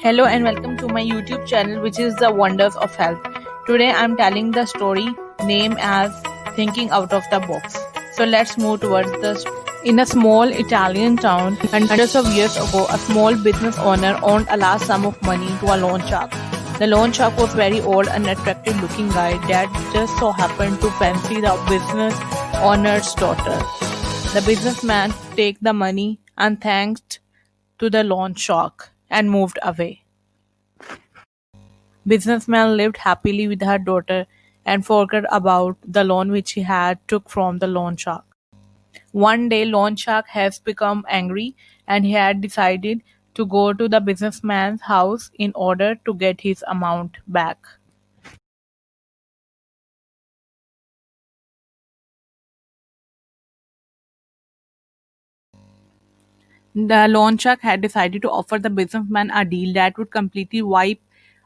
Hello and welcome to my YouTube channel, which is The Wonders of Health. Today I'm telling the story named as Thinking Out of the Box. So let's move towards In a small Italian town, hundreds of years ago, a small business owner owned a large sum of money to a loan shark. The loan shark was very old and attractive looking guy that just so happened to fancy the business owner's daughter. The businessman took the money and thanked to the loan shark and moved away. Businessman lived happily with her daughter and forgot about the loan which he had took from the loan shark. One day loan shark has become angry and he had decided to go to the businessman's house in order to get his amount back. The loan shark had decided to offer the businessman a deal that would completely wipe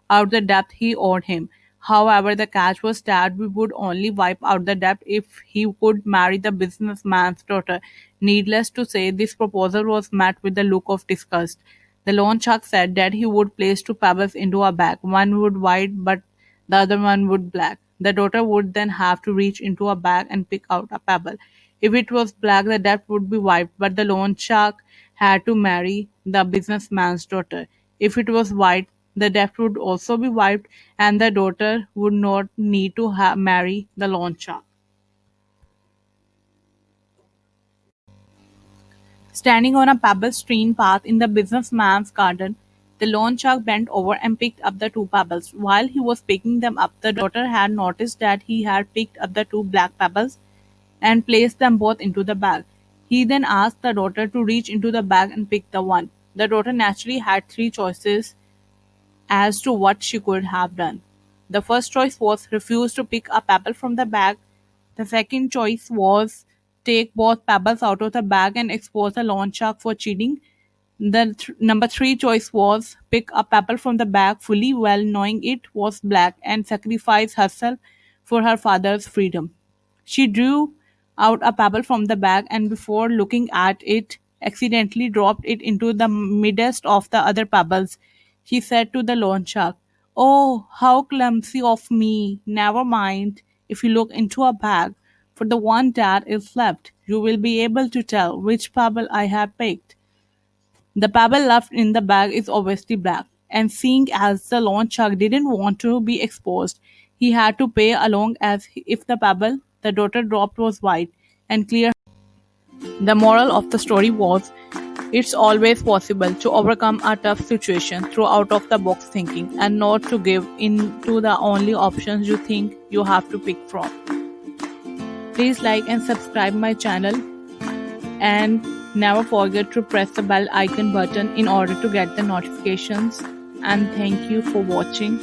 out the debt he owed him. However, the catch was that we would only wipe out the debt if he could marry the businessman's daughter. Needless to say, this proposal was met with a look of disgust. The loan shark said that he would place two pebbles into a bag. One would white, but the other one would black. The daughter would then have to reach into a bag and pick out a pebble. If it was black, the debt would be wiped, but the loan shark had to marry the businessman's daughter. If it was white, the debt would also be wiped, and the daughter would not need to marry the loan shark. Standing on a pebble-strewn path in the businessman's garden, the loan shark bent over and picked up the two pebbles. While he was picking them up, the daughter had noticed that he had picked up the two black pebbles and placed them both into the bag. He then asked the daughter to reach into the bag and pick the one. The daughter naturally had three choices as to what she could have done. The first choice was refuse to pick a pebble from the bag. The second choice was take both pebbles out of the bag and expose the loan shark for cheating. The number three choice was pick a pebble from the bag fully well knowing it was black and sacrifice herself for her father's freedom. She drew out a pebble from the bag and before looking at it, accidentally dropped it into the midst of the other pebbles. She said to the loan shark, "Oh, how clumsy of me! Never mind. If you look into a bag, for the one that is left, you will be able to tell which pebble I have picked. The pebble left in the bag is obviously black, and seeing as the loan shark didn't want to be exposed, he had to pay along as if the pebble the daughter dropped was white and clear." The moral of the story was it's always possible to overcome a tough situation through out of the box thinking and not to give in to the only options you think you have to pick from. Please like and subscribe my channel and never forget to press the bell icon button in order to get the notifications, and thank you for watching.